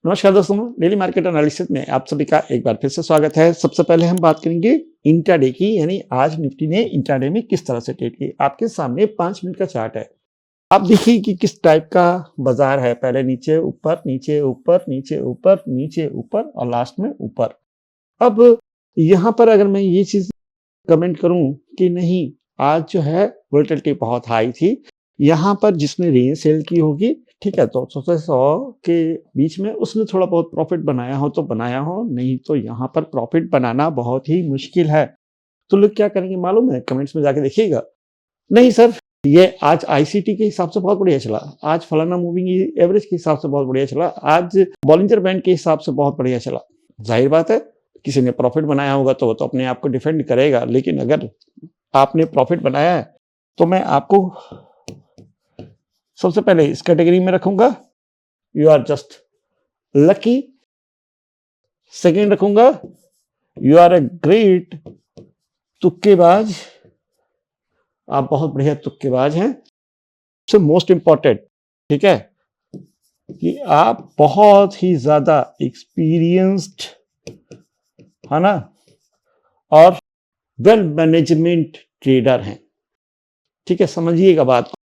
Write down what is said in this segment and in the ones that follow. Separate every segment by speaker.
Speaker 1: नमस्कार दोस्तों, daily market analysis में आप सभी का एक बार फिर से स्वागत है। सबसे पहले हम बात करेंगे इंट्राडे की, यानी आज निफ्टी ने इंट्राडे में किस तरह से ट्रेड की। आपके सामने 5 मिनट का चार्ट है। आप देखिए कि किस टाइप का बाजार है। पहले नीचे ऊपर, नीचे ऊपर, नीचे ऊपर, नीचे ऊपर और लास्ट में ऊपर। अब यहाँ पर अगर मैं ये चीज कमेंट करूं कि नहीं, आज जो है वोलेटिलिटी बहुत हाई थी, यहाँ पर जिसने रेंज सेल की होगी, ठीक है, तो 100 से 100 के बीच में उसने थोड़ा बहुत प्रॉफिट बनाया हो तो बनाया हो, नहीं तो यहाँ पर प्रॉफिट बनाना बहुत ही मुश्किल है। तो लोग क्या करेंगे मालूम है? कमेंट्स में जाके देखिएगा, नहीं सर ये आज आईसीटी के हिसाब से बहुत बढ़िया चला, आज फलाना मूविंग एवरेज के हिसाब से बहुत बढ़िया चला, आज बॉलिंजर बैंड के हिसाब से बहुत बढ़िया चला। जाहिर बात है, किसी ने प्रॉफिट बनाया होगा तो वो तो अपने आप को डिफेंड करेगा, लेकिन अगर आपने प्रॉफिट बनाया है तो मैं आपको सबसे पहले इस कैटेगरी में रखूंगा, you are just lucky. Second रखूंगा, यू आर ए ग्रेट तुक्केबाज, आप बहुत बढ़िया तुक्केबाज हैं। सबसे मोस्ट इंपॉर्टेंट, ठीक है, कि आप बहुत ही ज्यादा एक्सपीरियंस्ड है ना, और वेल मैनेजमेंट ट्रेडर हैं। ठीक है, समझिएगा बात को।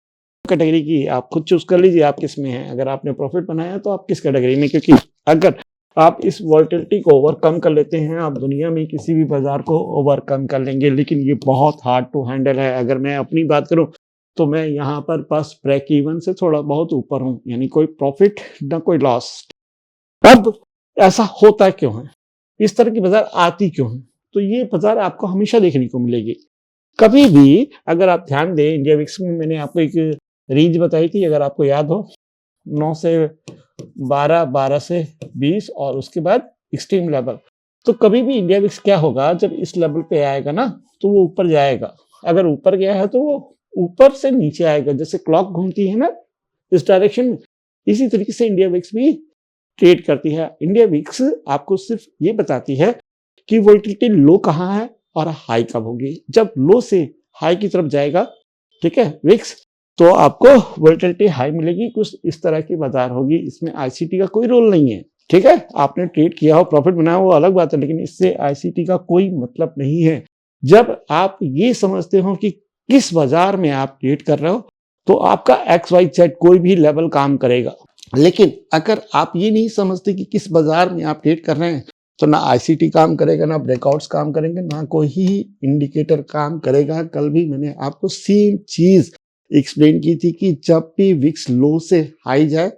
Speaker 1: कैटेगरी की आप खुद चूज कर लीजिए आप किस में हैं। अगर आपने प्रॉफिट बनाया तो आप किस कैटेगरी में, क्योंकि अगर आप इस वॉलेटिलिटी को ओवरकम कर लेते हैं, आप दुनिया में किसी भी बाजार को ओवरकम कर लेंगे, लेकिन ये बहुत हार्ड टू हैंडल है। अगर मैं अपनी बात करूं तो मैं यहाँ पर बस ब्रेक इवन से थोड़ा बहुत ऊपर हूं, यानी कोई प्रॉफिट ना कोई लॉस। अब ऐसा होता क्यों है, इस तरह की बाजार आती क्यों है? तो ये बाजार आपको हमेशा देखने को मिलेगी। कभी भी अगर आप ध्यान दें, इंडिया विक्स में मैंने आपको एक रेंज बताई थी, अगर आपको याद हो, 9 से 12, 12 से 20 और उसके बाद एक्सट्रीम लेवल। तो कभी भी इंडिया विक्स क्या होगा, जब इस लेवल पे आएगा ना तो वो ऊपर जाएगा। अगर ऊपर गया है तो वो ऊपर से नीचे आएगा, जैसे क्लॉक घूमती है ना इस डायरेक्शन में, इसी तरीके से इंडिया विक्स भी ट्रेड करती है। इंडिया विक्स आपको सिर्फ ये बताती है कि वोलेटिलिटी लो कहाँ है और हाई कब होगी। जब लो से हाई की तरफ जाएगा, ठीक है, विक्स, तो आपको वोलेटिलिटी हाई मिलेगी। कुछ इस तरह की बाजार होगी, इसमें आईसीटी का कोई रोल नहीं है। ठीक है, आपने ट्रेड किया हो, प्रॉफिट बनाया हो, वो अलग बात है, लेकिन इससे आईसीटी का कोई मतलब नहीं है। जब आप ये समझते हो कि किस बाजार में आप ट्रेड कर रहे हो, तो आपका XYZ कोई भी लेवल काम करेगा। लेकिन अगर आप ये नहीं समझते कि किस बाजार में आप ट्रेड कर रहे हैं, तो ना आईसीटी काम करेगा, ना ब्रेकआउट्स काम करेंगे, ना कोई ही इंडिकेटर काम करेगा। कल भी मैंने आपको सेम चीज एक्सप्लेन की थी कि जब भी विक्स लो से हाई जाए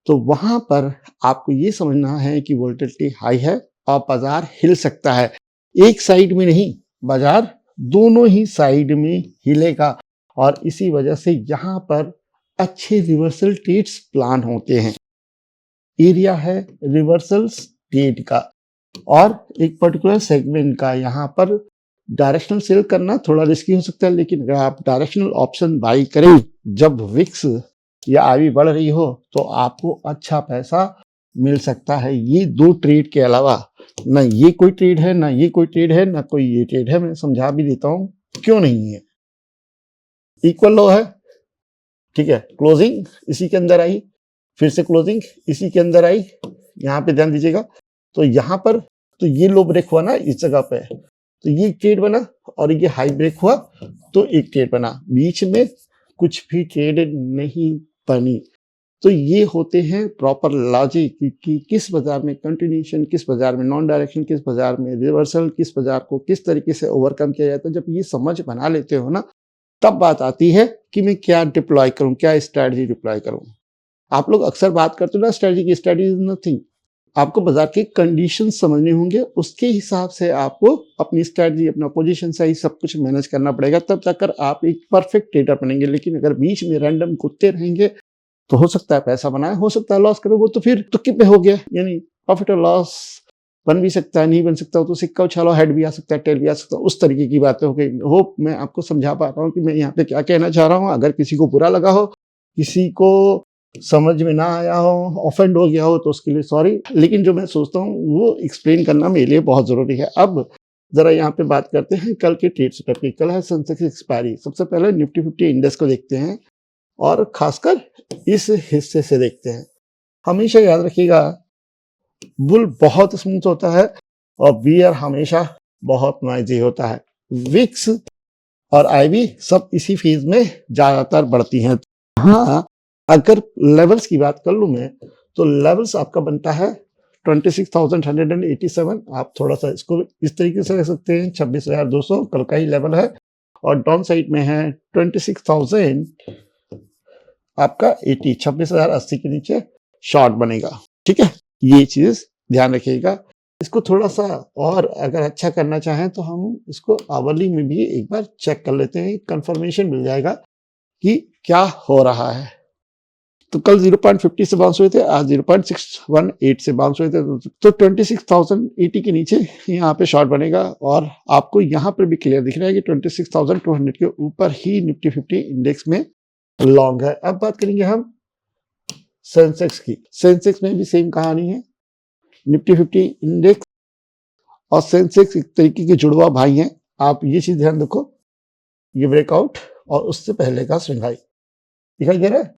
Speaker 1: तो वहां पर आपको ये समझना है कि वोलेटिलिटी हाई है और बाजार हिल सकता है। एक साइड में नहीं, बाजार दोनों ही साइड में हिलेगा, और इसी वजह से यहाँ पर अच्छे रिवर्सल ट्रेड्स प्लान होते हैं। एरिया है रिवर्सल ट्रेड का और एक पर्टिकुलर सेगमेंट का। यहाँ पर डायरेक्शनल सेल करना थोड़ा रिस्की हो सकता है, लेकिन अगर आप डायरेक्शनल ऑप्शन बाई करें जब विक्स या आईवी बढ़ रही हो, तो आपको अच्छा पैसा मिल सकता है। ये दो ट्रेड के अलावा ना ये कोई ट्रेड है, ना ये कोई ट्रेड है, ना कोई ये ट्रेड है। मैं समझा भी देता हूं क्यों नहीं है। इक्वल लो है, ठीक है, क्लोजिंग इसी के अंदर आई, फिर से क्लोजिंग इसी के अंदर आई। यहाँ पे ध्यान दीजिएगा, तो यहाँ पर तो ये लो ब्रेक हुआ ना इस जगह पे, तो ये ट्रेड बना, और ये हाई ब्रेक हुआ तो एक ट्रेड बना, बीच में कुछ भी ट्रेड नहीं बनी। तो ये होते हैं प्रॉपर लॉजिक कि किस बाजार में कंटिन्यूएशन, किस बाजार में नॉन डायरेक्शन, किस बाजार में रिवर्सल, किस बाजार को किस तरीके से ओवरकम किया जाता है। जब ये समझ बना लेते हो ना, तब बात आती है कि मैं क्या डिप्लॉय करूं, क्या स्ट्रैटेजी डिप्लॉय करूं। आप लोग अक्सर बात करते हो ना स्ट्रैटेजी की, स्ट्रैटेजी इज नथिंग। आपको बाजार के कंडीशन समझने होंगे, उसके हिसाब से आपको अपनी स्ट्रैटेजी, अपना पोजीशन साइज सब कुछ मैनेज करना पड़ेगा, तब जाकर आप एक परफेक्ट ट्रेडर बनेंगे। लेकिन अगर बीच में रैंडम कुत्ते रहेंगे तो हो सकता है पैसा बनाए, हो सकता है लॉस करो, वो तो फिर तुक्के पे हो गया। यानी प्रॉफिट और लॉस बन भी सकता है, नहीं बन सकता, तो सिक्का उछालो, हेड भी आ सकता है, टेल भी आ सकता है, उस तरीके की बातें हो गई। होप मैं आपको समझा पा रहा हूँ कि मैं यहाँ पे क्या कहना चाह रहा हूँ। अगर किसी को बुरा लगा हो, किसी को समझ में ना आया हो, ऑफेंड हो गया हो, तो उसके लिए सॉरी, लेकिन जो मैं सोचता हूँ वो एक्सप्लेन करना मेरे लिए बहुत जरूरी है। अब जरा यहाँ पे बात करते हैं कल के ट्रेड सेटअप की। कल है सेंसेक्स एक्सपायरी। सबसे पहले निफ्टी 50 इंडेक्स को देखते हैं और खासकर इस हिस्से से देखते हैं। हमेशा याद रखिएगा बुल बहुत स्मूथ होता है और बियर हमेशा बहुत नॉइजी होता है। विक्स और आईवी सब इसी फेज में ज्यादातर बढ़ती हैं। हाँ, अगर लेवल्स की बात कर लूं मैं, तो लेवल्स आपका बनता है 26,187। आप थोड़ा सा इसको इस तरीके से रख सकते हैं, 26,200 कल का ही लेवल है, और डाउन साइड में है 26,000 आपका 26,080 के नीचे शॉर्ट बनेगा। ठीक है, ये चीज ध्यान रखिएगा। इसको थोड़ा सा और अगर अच्छा करना चाहें तो हम इसको आवरली में भी एक बार चेक कर लेते हैं, कंफर्मेशन मिल जाएगा कि क्या हो रहा है। तो कल 0.50 से बाउंस हुए थे, आज 0.618 से बाउंस हुए थे, तो 26,080 के नीचे यहाँ पे शॉर्ट बनेगा। और आपको यहाँ पर भी क्लियर दिख रहा है कि 26,200 के ऊपर ही निफ्टी 50 इंडेक्स में लॉन्ग है। अब बात करेंगे हम सेंसेक्स की। सेंसेक्स में भी सेम कहानी है। निफ्टी 50 इंडेक्स और सेंसेक्स एक तरीके के जुड़वा भाई हैं। आप ये चीज ध्यान रखो, ये ब्रेकआउट और उससे पहले का स्विंग हाई दिखाई दे रहा है,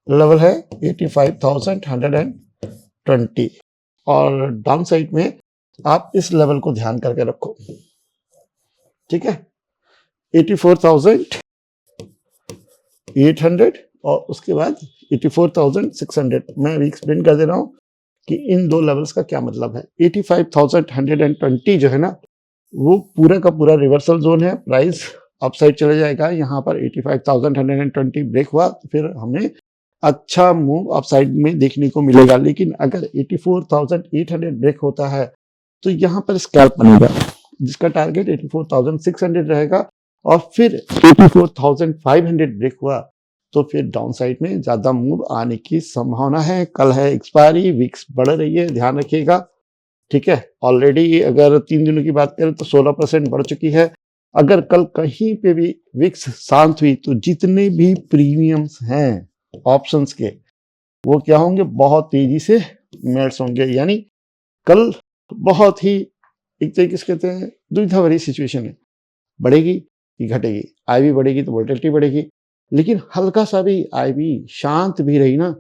Speaker 1: लेवल है 85,120 और डाउन साइड में आप इस लेवल को ध्यान करके रखो। ठीक है, 84,800 और उसके बाद 84,600। मैं भी एक्सप्लेन कर दे रहा हूं कि इन दो लेवल्स का क्या मतलब है। 85,120 जो है ना, वो पूरा का पूरा रिवर्सल जोन है, प्राइस अपसाइड चले जाएगा। यहाँ पर 85,120 ब्रेक हुआ तो फिर हमें अच्छा मूव अपसाइड में देखने को मिलेगा। लेकिन अगर 84,800 ब्रेक होता है तो यहाँ पर स्कैल्प बनेगा, जिसका टारगेट 84,600 रहेगा, और फिर 84,500 ब्रेक हुआ तो फिर डाउन साइड में ज्यादा मूव आने की संभावना है। कल है एक्सपायरी, विक्स बढ़ रही है, ध्यान रखिएगा। ठीक है, ऑलरेडी अगर 3 दिनों की बात करें तो 16% बढ़ चुकी है। अगर कल कहीं पे भी विक्स शांत हुई तो जितने भी प्रीमियम्स हैं ऑप्शंस के, वो क्या होंगे, बहुत तेजी से मेल्ट होंगे। यानी कल बहुत ही एक तरीके से कहते हैं दुविधा भरी सिचुएशन है, बढ़ेगी कि घटेगी। आईवी बढ़ेगी तो वोलेटिलिटी बढ़ेगी, लेकिन हल्का सा भी आईवी शांत भी रही ना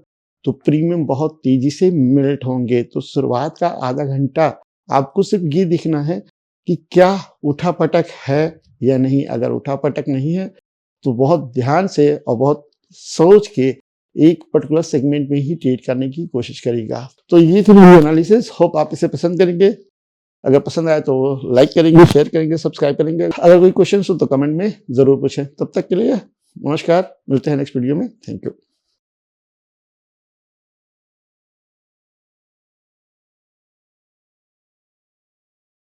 Speaker 1: तो प्रीमियम बहुत तेजी से मेल्ट होंगे। तो शुरुआत का आधा घंटा आपको सिर्फ ये दिखना है कि क्या उठापटक है या नहीं। अगर उठापटक नहीं है तो बहुत ध्यान से और बहुत सोच के एक पर्टिकुलर सेगमेंट में ही ट्रेड करने की कोशिश करेगा। तो ये थी मेरी एनालिसिस, होप आप इसे पसंद करेंगे। अगर पसंद आए तो लाइक करेंगे, शेयर करेंगे, सब्सक्राइब करेंगे। अगर कोई क्वेश्चन हो तो कमेंट में जरूर पूछें। तब तक के लिए नमस्कार, मिलते हैं नेक्स्ट वीडियो में। Thank you.